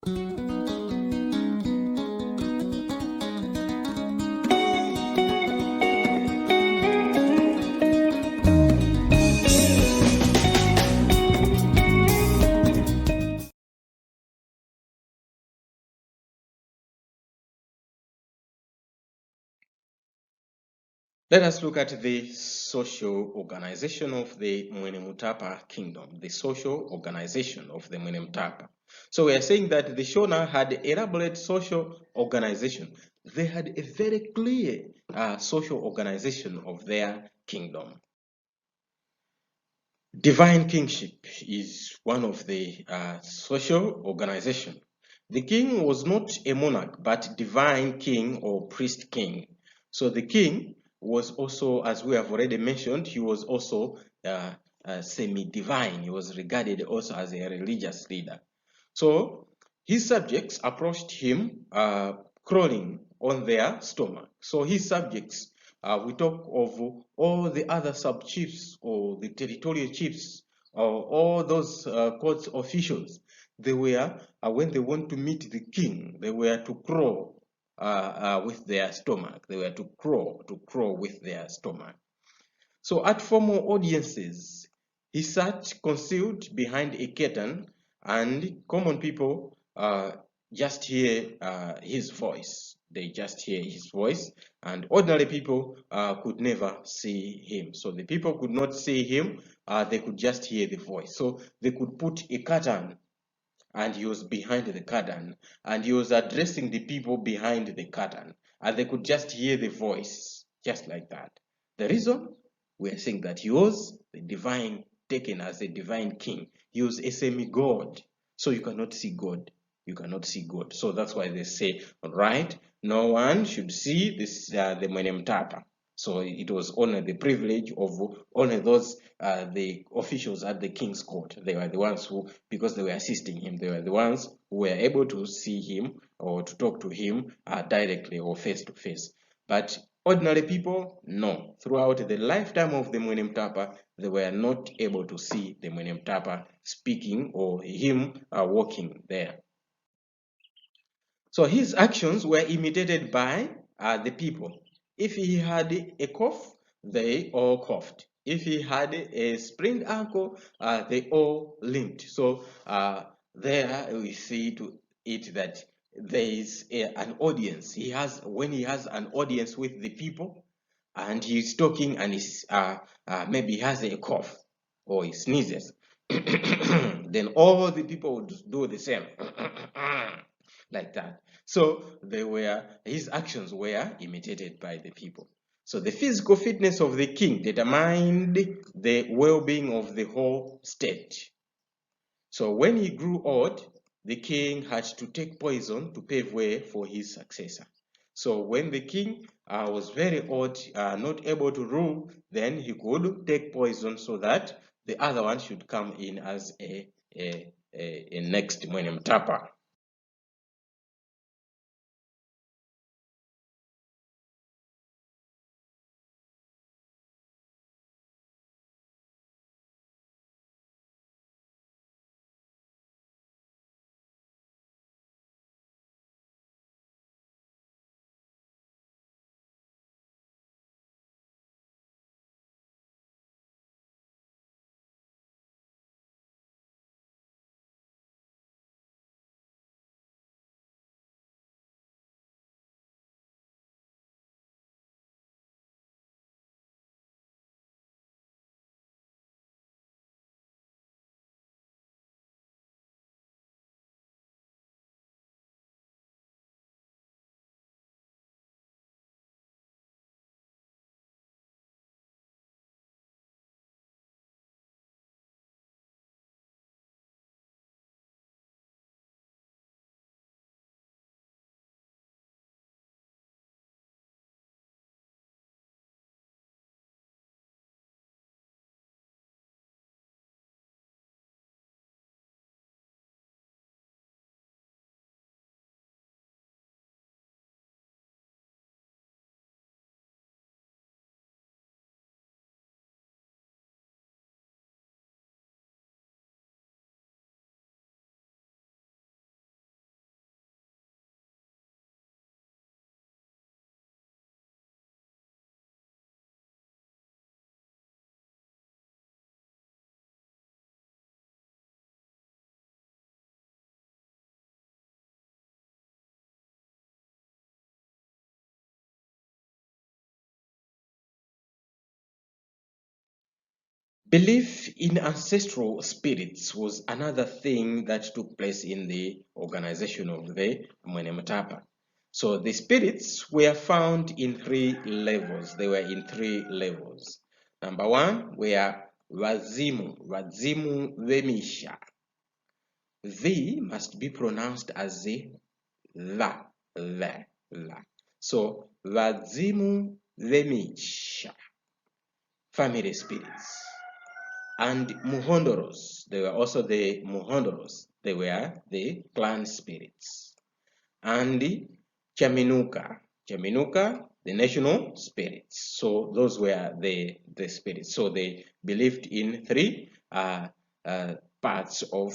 Let us look at the social organization of the Mwenenemutapa kingdom, the social organization of the Mwenenemutapa. So we are saying that the Shona had elaborate social organization. They had a very clear social organization of their kingdom. Divine kingship is one of the social organization. The king was not a monarch, but divine king or priest king. So the king was also, as we have already mentioned, he was also semi-divine. He was regarded also as a religious leader. So his subjects approached him crawling on their stomach. So his subjects, we talk of all the other sub-chiefs or the territorial chiefs or all those court officials. They were, when they want to meet the king, they were to crawl with their stomach. They were to crawl with their stomach. So at formal audiences, he sat concealed behind a curtain, and common people just hear his voice. They just hear his voice, and ordinary people could never see him. So the people could not see him, they could just hear the voice. So they could put a curtain, and he was behind the curtain, and he was addressing the people behind the curtain, and they could just hear the voice, just like that. The reason? We are saying that he was the divine, taken as a divine king. He was a semi-god, so you cannot see God. You cannot see God. So that's why they say, right, no one should see this the Mwenenemutapa. So it was only the privilege of only those the officials at the king's court. They were the ones who, because they were assisting him, they were the ones who were able to see him or to talk to him directly or face to face. But ordinary people, no. Throughout the lifetime of the Mwenenemutapa, they were not able to see the Mwenenemutapa speaking or him walking there. So his actions were imitated by the people. If he had a cough, they all coughed. If he had a sprained ankle, they all limped. So there we see to it that there is an audience. When he has an audience with the people, and he's talking, and maybe he has a cough or he sneezes, then all the people would do the same, like that. So his actions were imitated by the people. So the physical fitness of the king determined the well-being of the whole state. So when he grew old, the king had to take poison to pave way for his successor. So when the king was very old, not able to rule, then he could take poison so that the other one should come in as a next Mwenenemutapa. Belief in ancestral spirits was another thing that took place in the organization of the Mwenenemutapa. So the spirits were found in 3 levels. They were in 3 levels. Number 1 were Wazimu Vemisha. V must be pronounced as a la. So Wazimu Vemisha, family spirits. And Muhondoros, they were also the Muhondoros, they were the clan spirits. And Chaminuka, the national spirits. So those were the spirits. So they believed in 3 parts of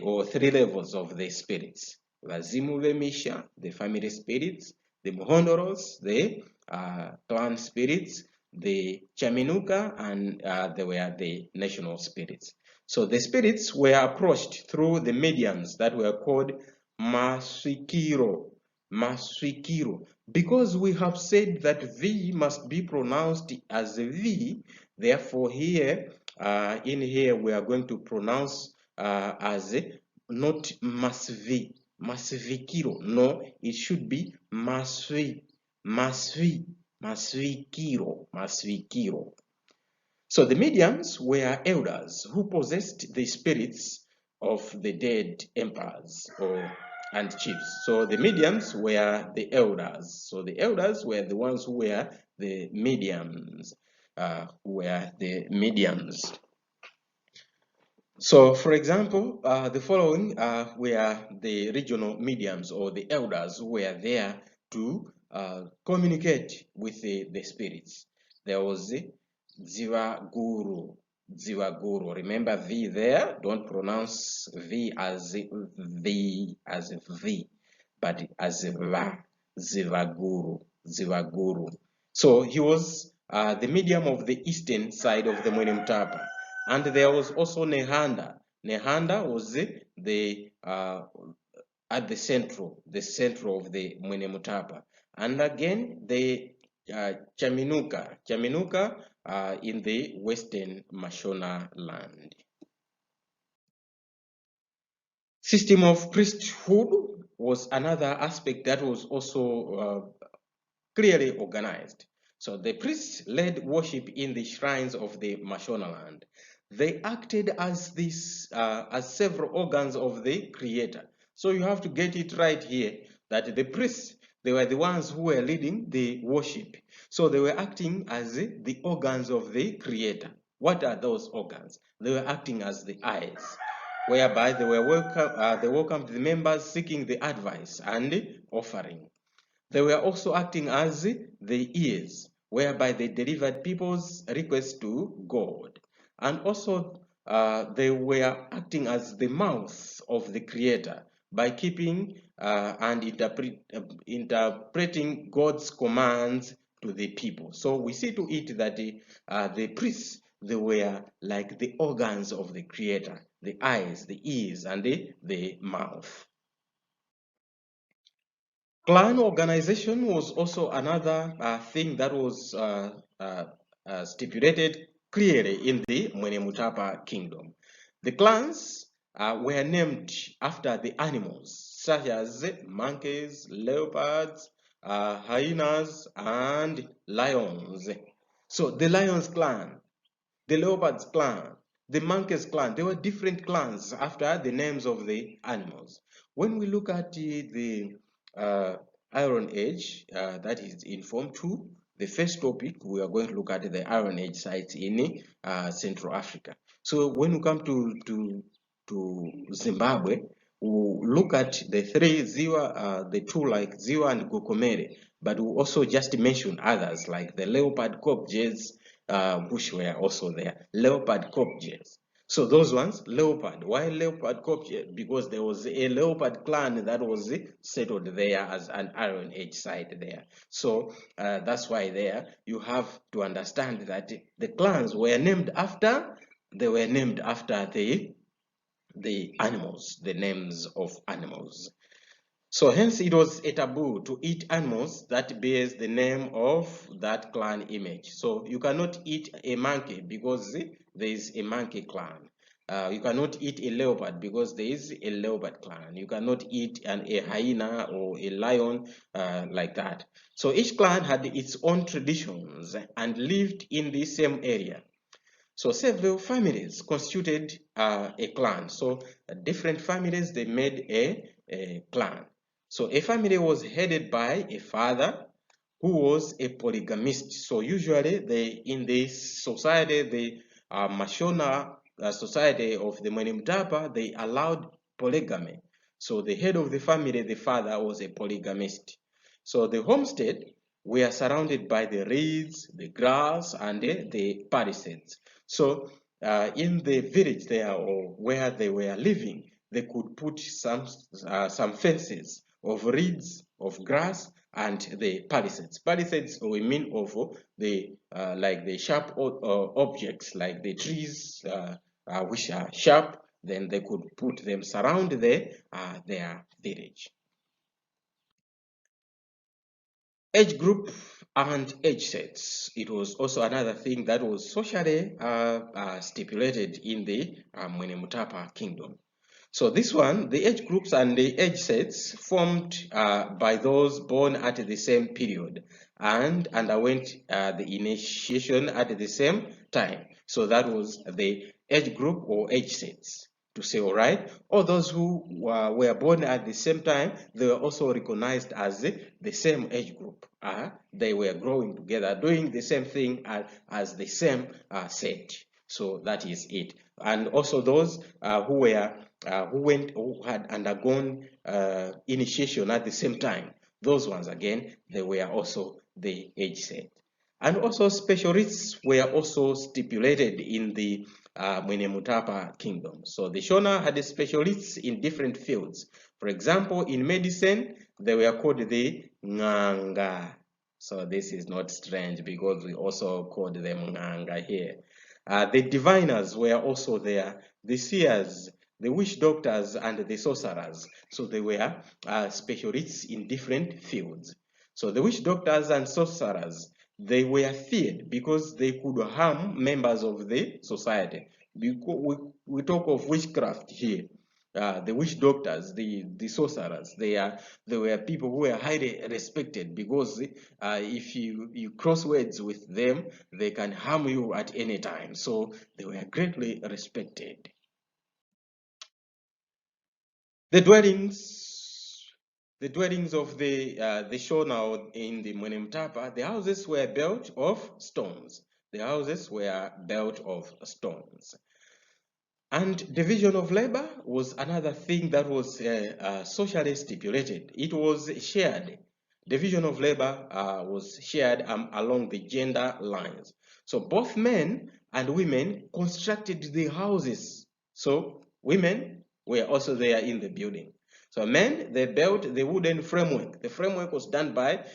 or 3 levels of the spirits. Wazimu Vemisha, the family spirits, the Muhondoros, the clan spirits, the Chaminuka, and they were the national spirits. So the spirits were approached through the mediums that were called Maswikiro, because we have said that V must be pronounced as a V, therefore here, in here we are going to pronounce as a, not Masvikiro, no, it should be Masvikiro. So the mediums were elders who possessed the spirits of the dead emperors and chiefs. So the mediums were the elders. So the elders were the ones who were the mediums. So, for example, the following were the regional mediums or the elders who were there to communicate with the spirits. There was Zivaguru. Remember V there? Don't pronounce V as V, but as Va. Zivaguru. So he was the medium of the eastern side of the Mwenenemutapa. And there was also Nehanda. Nehanda was the at the central of the Mwenenemutapa. And again, the Chaminuka in the western Mashona land. System of priesthood was another aspect that was also clearly organized. So the priests led worship in the shrines of the Mashona land. They acted as several organs of the Creator. So you have to get it right here that the priests, they were the ones who were leading the worship. So they were acting as the organs of the Creator. What are those organs? They were acting as the eyes, whereby they welcomed the members seeking the advice and offering. They were also acting as the ears, whereby they delivered people's requests to God. And also, they were acting as the mouth of the Creator by keeping and interpreting God's commands to the people. So we see to it that the priests, they were like the organs of the Creator, the eyes, the ears, and the mouth. Clan organization was also another thing that was stipulated clearly in the Mwenenemutapa kingdom. The clans were named after the animals such as monkeys, leopards, hyenas, and lions. So the lions clan, the leopards clan, the monkeys clan, there were different clans after the names of the animals. When we look at the Iron Age, that is in Form 2, the first topic, we are going to look at the Iron Age sites in Central Africa. So when we come to Zimbabwe, we'll look at the 3 Ziwa, the 2 like Ziwa and Gokomere, but we'll also just mention others like the leopard kopjes, which were also there, leopard kopjes. So those ones, leopard. Why leopard kopje? Because there was a leopard clan that was settled there as an Iron Age site there. So that's why there you have to understand that the clans were named after, the animals, the names of animals. So hence it was a taboo to eat animals that bears the name of that clan image. So you cannot eat a monkey because there is a monkey clan. You cannot eat a leopard because there is a leopard clan. You cannot eat a hyena or a lion like that. So each clan had its own traditions and lived in the same area. So several families constituted a clan. So different families, they made a clan. So a family was headed by a father who was a polygamist. So usually in this society, the Mashona society of the Mwenenemutapa, they allowed polygamy. So the head of the family, the father, was a polygamist. So the homestead were surrounded by the reeds, the grass, and the palisades. So in the village there, or where they were living, they could put some fences of reeds, of grass, and the palisades. Palisades, we mean of the like the sharp objects, like the trees which are sharp. Then they could put them surround their village. Age group and age sets. It was also another thing that was socially stipulated in the Mwenenemutapa kingdom. So this one, the age groups and the age sets formed by those born at the same period and underwent the initiation at the same time. So that was the age group or age sets. To say, all right, all those who were born at the same time, they were also recognized as the same age group. They were growing together, doing the same thing as the same set. So that is it. And also those who had undergone initiation at the same time, those ones again, they were also the age set. And also special rights were also stipulated in the Mwenenemutapa kingdom. So the Shona had specialists in different fields. For example, in medicine, they were called the Nganga. So this is not strange because we also called them Nganga here. The diviners were also there, the seers, the witch doctors, and the sorcerers. So they were specialists in different fields. So the witch doctors and sorcerers, they were feared because they could harm members of the society. Because we talk of witchcraft here. The witch doctors, the sorcerers, they were people who were highly respected because if you cross words with them, they can harm you at any time. So they were greatly respected. The dwellings of the Shona in the Mwenenemutapa, the houses were built of stones. The houses were built of stones. And division of labor was another thing that was socially stipulated. It was shared. Division of labor was shared along the gender lines. So both men and women constructed the houses. So women were also there in the building. So men, they built the wooden framework. The framework was done by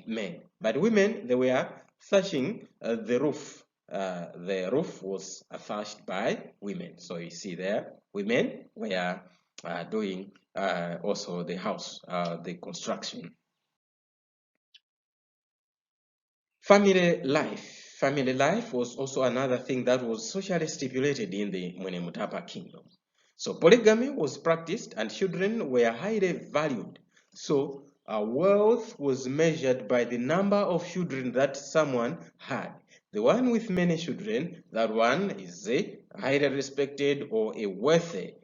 men. But women, they were thatching the roof. The roof was thatched by women. So you see there, women were doing also the house, the construction. Family life. Family life was also another thing that was socially stipulated in the Mwenenemutapa kingdom. So polygamy was practiced and children were highly valued. So wealth was measured by the number of children that someone had. The one with many children, that one is a highly respected or a wealthy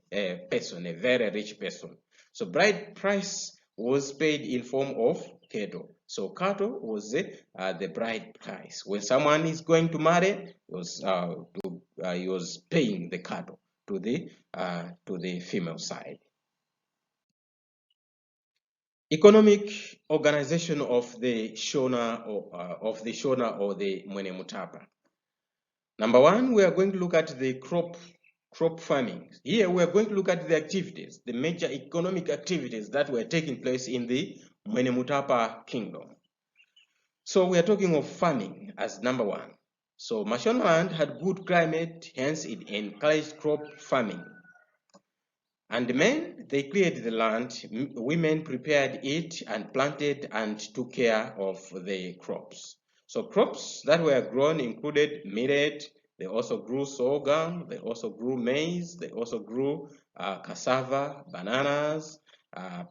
person, a very rich person. So bride price was paid in form of cattle. So cattle was the bride price. When someone is going to marry, he was paying the cattle to the female side. Economic organization of the Shona or the Mwenenemutapa. Number one, we are going to look at the crop farming. Here we are going to look at the activities, the major economic activities that were taking place in the Mwenenemutapa kingdom. So we are talking of farming as number one. So Mashona land had good climate, hence it encouraged crop farming. And the men, they cleared the land, women prepared it and planted and took care of the crops. So crops that were grown included millet, They also grew sorghum, they also grew maize, they also grew cassava, bananas,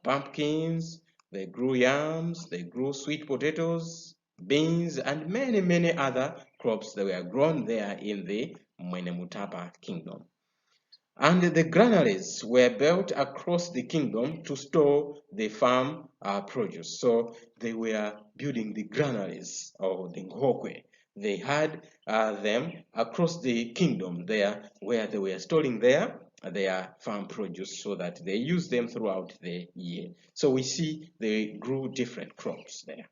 pumpkins, they grew yams, they grew sweet potatoes, beans, and many, many other crops that were grown there in the Mwenenemutapa kingdom. And the granaries were built across the kingdom to store the farm produce. So they were building the granaries, or the ngokwe. They had them across the kingdom there, where they were storing their farm produce, so that they use them throughout the year. So we see they grew different crops there.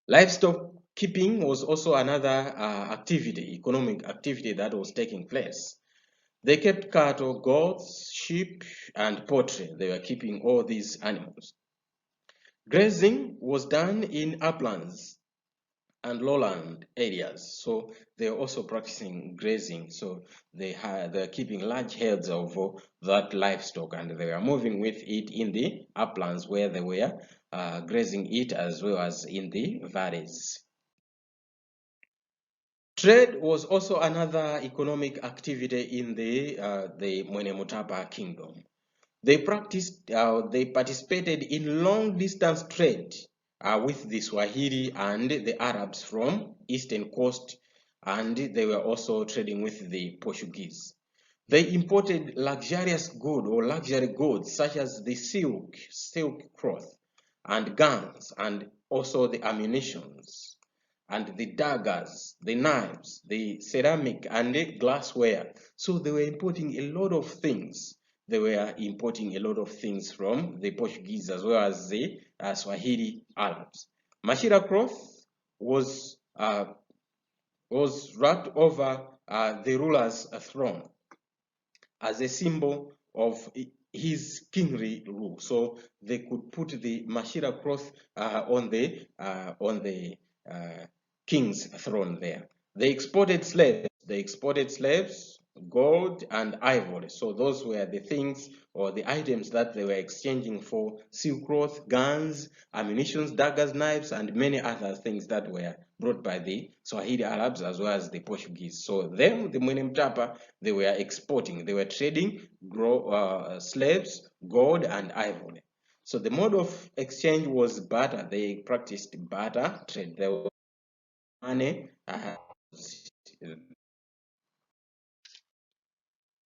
Livestock keeping was also another economic activity that was taking place. They kept cattle, goats, sheep, and poultry. They were keeping all these animals. Grazing was done in uplands and lowland areas. So they were also practicing grazing. So they're keeping large herds of that livestock, and they were moving with it in the uplands where they were grazing it, as well as in the valleys. Trade was also another economic activity in the Mwenenemutapa kingdom. They participated in long-distance trade with the Swahili and the Arabs from eastern coast, and they were also trading with the Portuguese. They imported luxury goods such as the silk cloth, and guns, and also the ammunitions, and the daggers, the knives, the ceramic, and the glassware. So they were importing a lot of things. They were importing a lot of things from the Portuguese as well as the Swahili Arabs. Mashira cloth was wrapped over the ruler's throne as a symbol of his kingly rule. So they could put the Mashira cloth on the king's throne there. They exported slaves, gold, and ivory. So those were the things or the items that they were exchanging for silk cloth, guns, ammunition, daggers, knives, and many other things that were brought by the Swahili Arabs as well as the Portuguese. So them, the Mwenenemutapa, they were exporting, they were trading slaves, gold, and ivory. So the mode of exchange was barter. They practiced barter trade. There was money.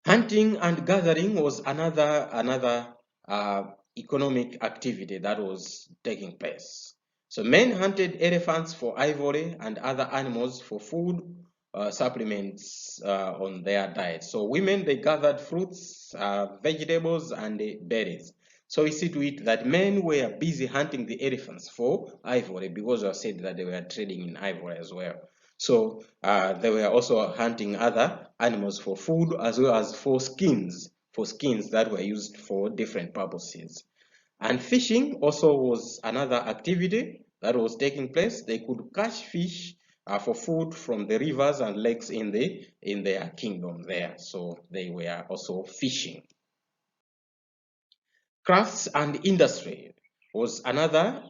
Hunting and gathering was another economic activity that was taking place. So men hunted elephants for ivory and other animals for food supplements on their diet. So women, they gathered fruits, vegetables, and berries. So we see to it that men were busy hunting the elephants for ivory, because I said that they were trading in ivory as well. So they were also hunting other animals for food, as well as for skins that were used for different purposes. And fishing also was another activity that was taking place. They could catch fish for food from the rivers and lakes in their kingdom there. So they were also fishing. Crafts and industry was another,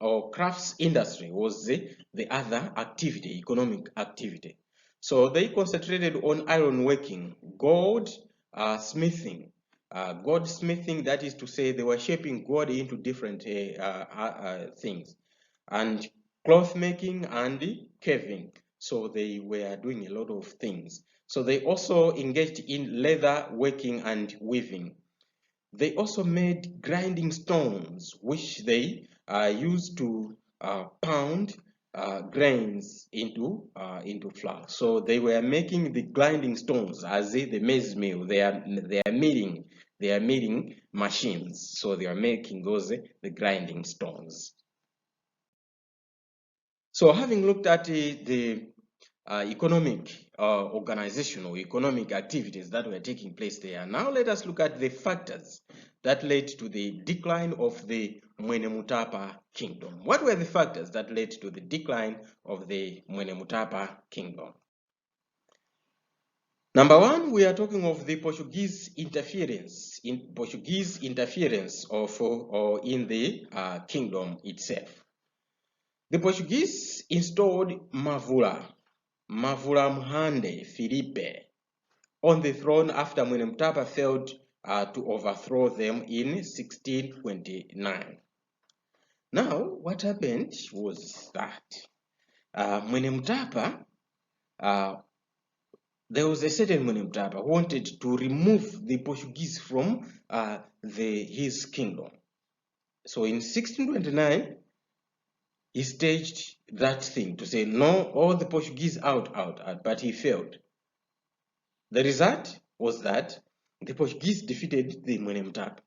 or crafts industry was the other activity, economic activity. So they concentrated on iron working, gold smithing. Goldsmithing, that is to say, they were shaping gold into different things, and cloth making and carving. So they were doing a lot of things. So they also engaged in leather working and weaving. They also made grinding stones, which they used to pound grains into flour. So they were making the grinding stones as the maize mill. They are milling machines. So they are making those the grinding stones. So having looked at the economic organization or economic activities that were taking place there. Now let us look at the factors that led to the decline of the Mwenenemutapa kingdom. What were the factors that led to the decline of the Mwenenemutapa kingdom? Number one, we are talking of the Portuguese interference in the kingdom itself. The Portuguese installed Mavula Mavura Mhande Filipe on the throne after Mwenenemutapa failed to overthrow them in 1629. Now, what happened was that Mwenenemutapa, there was a certain Mwenenemutapa who wanted to remove the Portuguese from his kingdom. So in 1629, he staged that thing to say, no, all the Portuguese out, but he failed. The result was that the Portuguese defeated the Mwenenemutapa.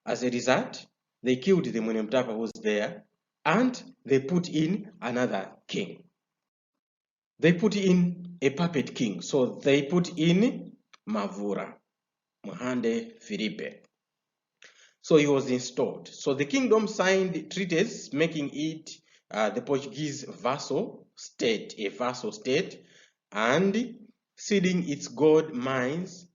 As a result, they killed the Mwenenemutapa who was there, and they put in another king. They put in a puppet king. So they put in Mavura Mhande Filipe. So he was installed. So the kingdom signed treaties making it the Portuguese vassal state, and ceding its gold mines,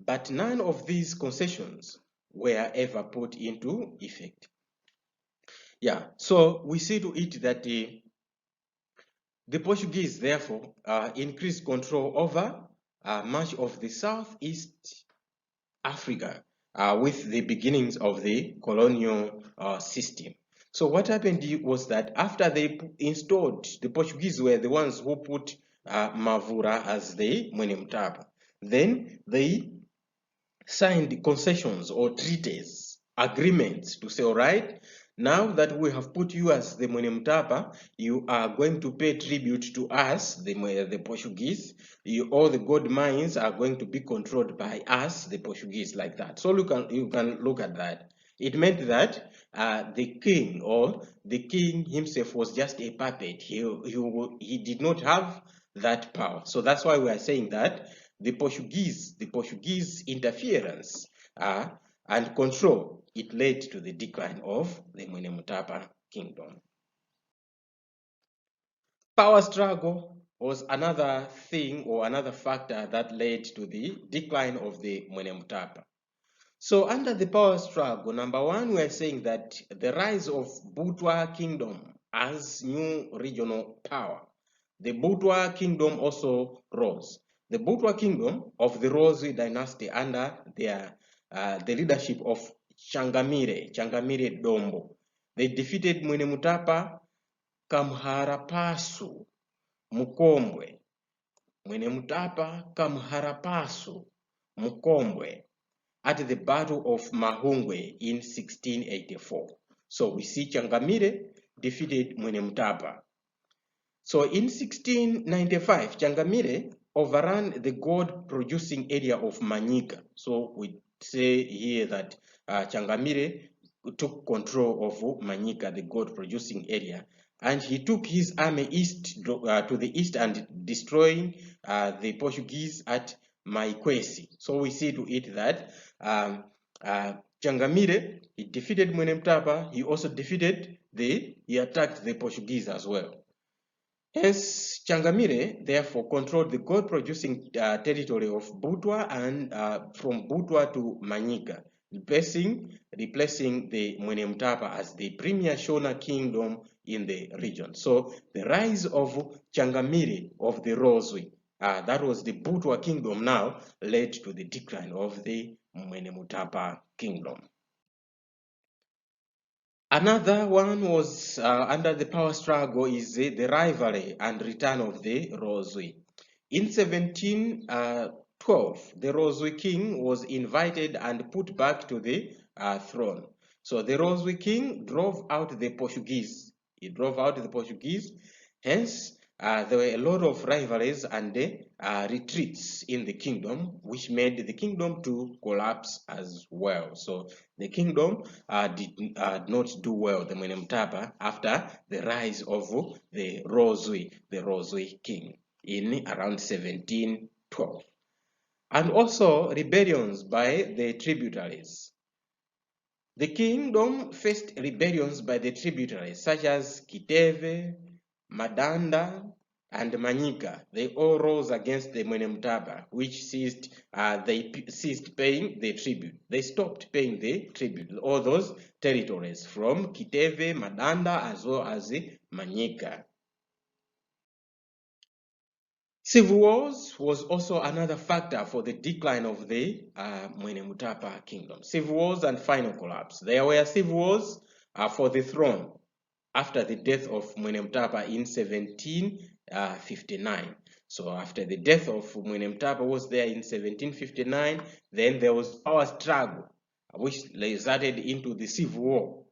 but none of these concessions were ever put into effect. Yeah, so we see to it that the Portuguese, therefore, increased control over much of the Southeast Africa with the beginnings of the colonial system. So what happened was that after they installed, the Portuguese were the ones who put Mavura as the Mwenenemutapa. Then they signed concessions or treaties, agreements to say, all right, now that we have put you as the Mwenenemutapa, you are going to pay tribute to us, the Portuguese. All the gold mines are going to be controlled by us, the Portuguese, like that. So you can look at that. It meant that the king himself was just a puppet. He did not have that power. So that's why we are saying that the Portuguese interference and control, it led to the decline of the Mwenenemutapa kingdom. Power struggle was another thing or another factor that led to the decline of the Mwenenemutapa. So under the power struggle, number one, we are saying that the rise of Butwa kingdom as new regional power. The Butwa kingdom also rose. The Butwa kingdom of the Rose dynasty under the leadership of Changamire Dombo. They defeated Mwenenemutapa, Kamharapasu, Mukombwe. Mwenenemutapa, Kamharapasu, Mukombwe at the Battle of Mahungwe in 1684. So we see Changamire defeated Mwenenemutapa. So in 1695, Changamire overran the gold-producing area of Manyika. So we say here that Changamire took control of Manyika, the gold-producing area, and he took his army to the east and destroying the Portuguese at Maikwesi. So we see to it that Changamire, he defeated Mwenenemutapa. He also he attacked the Portuguese as well. Hence, Changamire therefore controlled the gold-producing territory of Butwa and from Butwa to Manyika, replacing the Mwenenemutapa as the premier Shona kingdom in the region. So the rise of Changamire of the Roswe, that was the Butwa kingdom now, led to the decline of the Mwenenemutapa kingdom. Another one was under the power struggle is the rivalry and return of the Roswe. In 1712, the Roswe king was invited and put back to the throne. So the Roswe king drove out the Portuguese. He drove out the Portuguese. Hence, there were a lot of rivalries and retreats in the kingdom, which made the kingdom to collapse as well. So the kingdom did not do well, the Mwenenemutapa, after the rise of the Roswe king in around 1712. And also rebellions by the tributaries. The kingdom faced rebellions by the tributaries such as Kiteve, Madanda, and Manyika. They all rose against the Mwenenemutapa, which ceased paying the tribute. They stopped paying the tribute, all those territories from Kiteve, Madanda, as well as Manyika. Civil wars was also another factor for the decline of the Mwenenemutapa kingdom. Civil wars and final collapse. There were civil wars for the throne after the death of Mwenenemutapa in 1759. So after the death of Mwenenemutapa was there in 1759, then there was power struggle, which resulted into the civil war.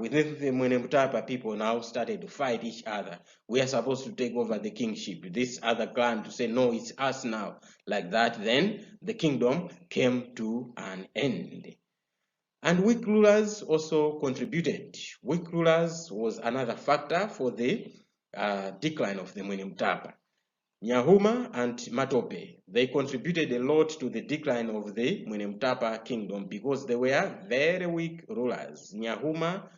Within the Mwenenemutapa, people now started to fight each other. We are supposed to take over the kingship. This other clan to say, no, it's us now. Like that, then the kingdom came to an end. And weak rulers also contributed. Weak rulers was another factor for the decline of the Mwenenemutapa. Nyahuma and Matope, they contributed a lot to the decline of the Mwenenemutapa kingdom because they were very weak rulers. Nyahuma,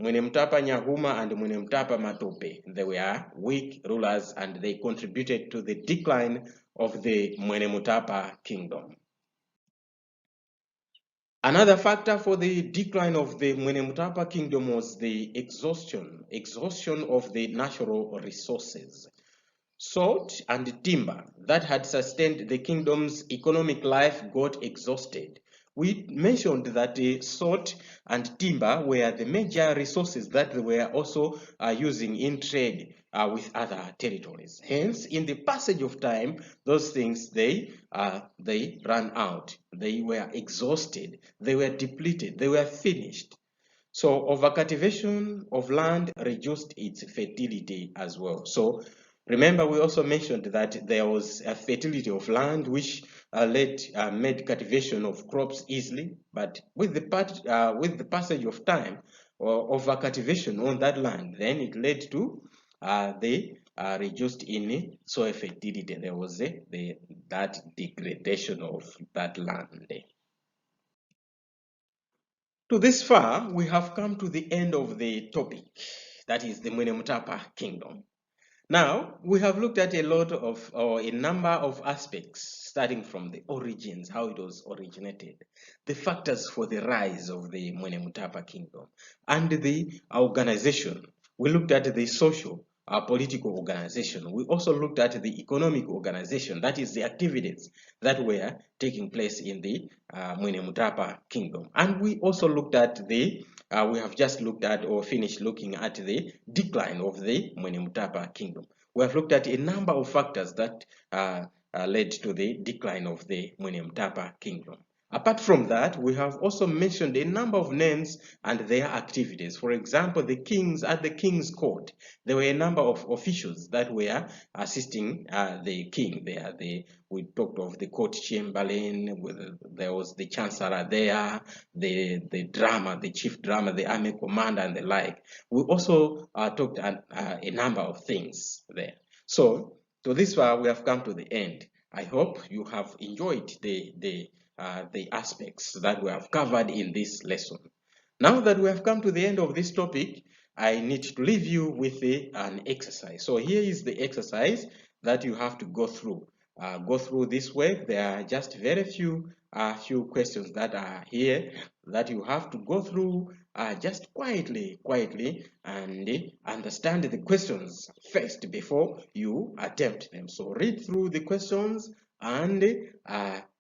Mwenenemutapa Nyahuma and Mwenenemutapa Matope, they were weak rulers and they contributed to the decline of the Mwenenemutapa kingdom. Another factor for the decline of the Mwenenemutapa kingdom was the exhaustion of the natural resources. Salt and timber that had sustained the kingdom's economic life got exhausted. We mentioned that salt and timber were the major resources that they were also using in trade with other territories. Hence, in the passage of time, those things, they ran out. They were exhausted. They were depleted. They were finished. So overcultivation of land reduced its fertility as well. So remember, we also mentioned that there was a fertility of land which made cultivation of crops easily, but with the passage of time, overcultivation on that land, then it led to the reduced in soil fertility. There was that degradation of that land. To this far, we have come to the end of the topic, that is the Mwenenemutapa kingdom. Now, we have looked at a lot of, or a number of aspects, starting from the origins, how it was originated, the factors for the rise of the Mwenenemutapa kingdom, and the organization. We looked at the social, political organization. We also looked at the economic organization, that is the activities that were taking place in the Mwenenemutapa kingdom. And we also looked at the we have just looked at or finished looking at the decline of the Mwenenemutapa kingdom. We have looked at a number of factors that led to the decline of the Mwenenemutapa kingdom. Apart from that, we have also mentioned a number of names and their activities. For example, the kings at the king's court, there were a number of officials that were assisting the king there. We talked of the court chamberlain, there was the chancellor there, the drummer, the chief drummer, the army commander, and the like. We also talked a number of things there. So, to this far, we have come to the end. I hope you have enjoyed the aspects that we have covered in this lesson. Now that we have come to the end of this topic, I need to leave you with an exercise. So here is the exercise that you have to go through. Go through this work. There are just very few questions that are here that you have to go through just quietly, and understand the questions first before you attempt them. So read through the questions and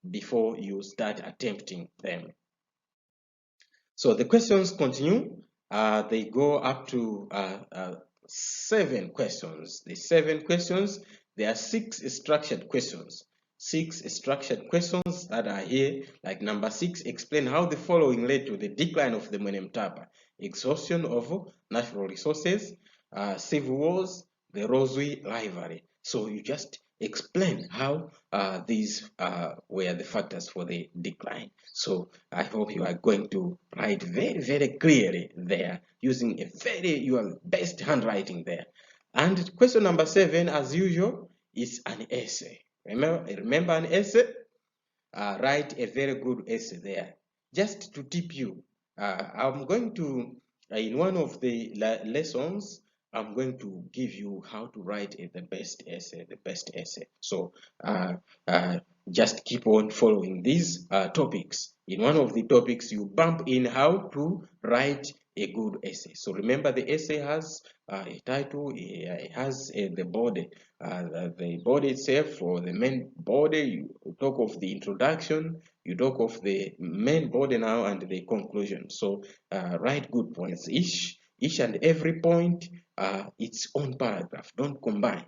before you start attempting them. So the questions continue. They go up to 7 questions. The 7 questions, there are 6 structured questions. 6 structured questions that are here, like number 6, explain how the following led to the decline of the Mwenenemutapa: exhaustion of natural resources, civil wars, the Roswy rivalry. So you just explain how these were the factors for the decline. So I hope you are going to write very clearly there, using your best handwriting there. And question number 7, as usual, is an essay. Remember an essay? Write a very good essay there. Just to tip you, I'm going to, in one of the lessons, I'm going to give you how to write the best essay. So just keep on following these topics. In one of the topics, you bump in how to write a good essay. So remember, the essay has a title, it has the body. The body itself, or the main body, you talk of the introduction, you talk of the main body now, and the conclusion. So write good points. Each and every point its own paragraph. Don't combine.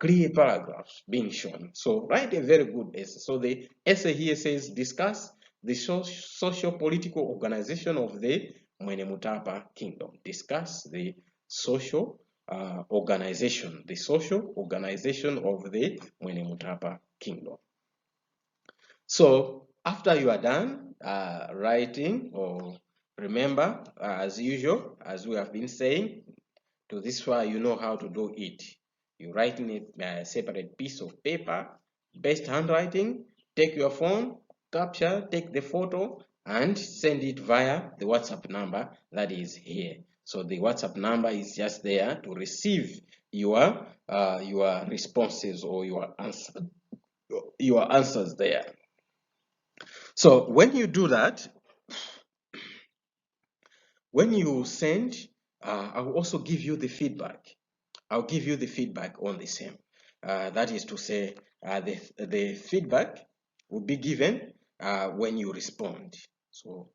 Clear paragraphs being shown. So write a very good essay. So the essay here says discuss the socio-political organization of the Mwenenemutapa kingdom. Discuss the social organization of the Mwenenemutapa kingdom. So after you are done writing, or remember, as usual, as we have been saying, to this far you know how to do it. You write in a separate piece of paper, best handwriting, take your phone, capture, take the photo, and send it via the WhatsApp number that is here. So the WhatsApp number is just there to receive your responses, or your answers there. So when you do that, when you send, I will also give you the feedback. I'll give you the feedback on the same. That is to say, the feedback will be given when you respond. So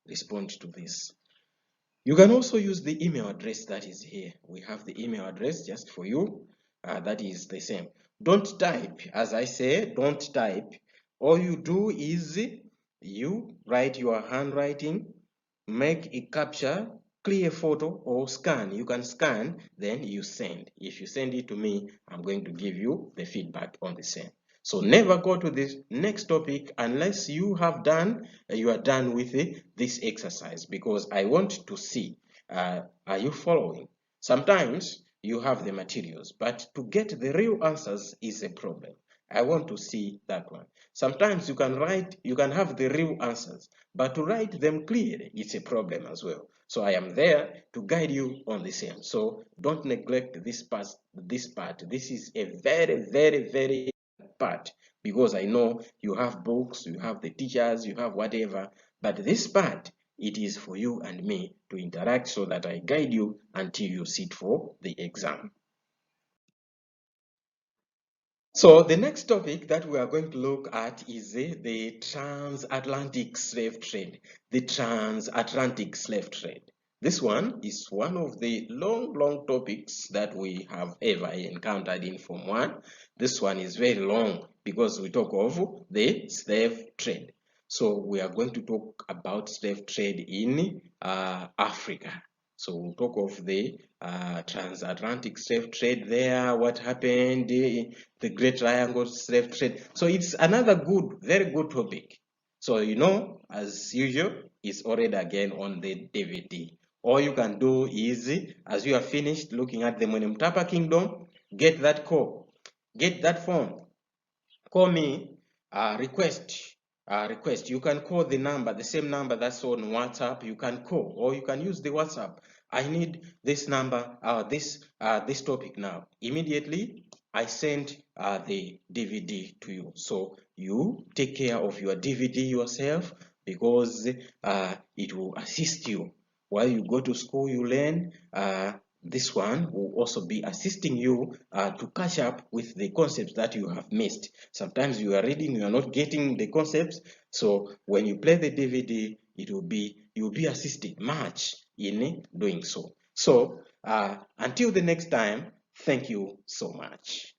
respond to this. You can also use the email address that is here. We have the email address just for you. That is the same. Don't type. As I say, don't type. All you do is you write your handwriting, make a capture, clear photo, or scan. You can scan, then you send. If you send it to me, I'm going to give you the feedback on the same. So never go to this next topic unless you are done with this exercise, because I want to see, are you following? Sometimes you have the materials, but to get the real answers is a problem. I want to see that one. Sometimes you can have the real answers, but to write them clearly, it's a problem as well. So I am there to guide you on the same. So don't neglect this part. This is a very, very, very part, because I know you have books, you have the teachers, you have whatever, but this part, it is for you and me to interact, so that I guide you until you sit for the exam. So the next topic that we are going to look at is the transatlantic slave trade. The transatlantic slave trade. This one is one of the long topics that we have ever encountered in Form 1. This one is very long because we talk of the slave trade. So we are going to talk about slave trade in Africa. So we'll talk of the transatlantic slave trade there, what happened, the Great Triangle slave trade. So it's another very good topic. So you know, as usual, it's already again on the DVD. All you can do is, as you are finished looking at the Mwenenemutapa kingdom, get that call, get that phone, call me, request. You can call the number, the same number that's on WhatsApp. You can call, or you can use the WhatsApp. I need this number, this topic now. Immediately, I send the DVD to you. So you take care of your DVD yourself, because it will assist you while you go to school. You learn. This one will also be assisting you to catch up with the concepts that you have missed. Sometimes you are reading, you are not getting the concepts. So when you play the DVD, you'll be assisted much in doing so. So until the next time, thank you so much.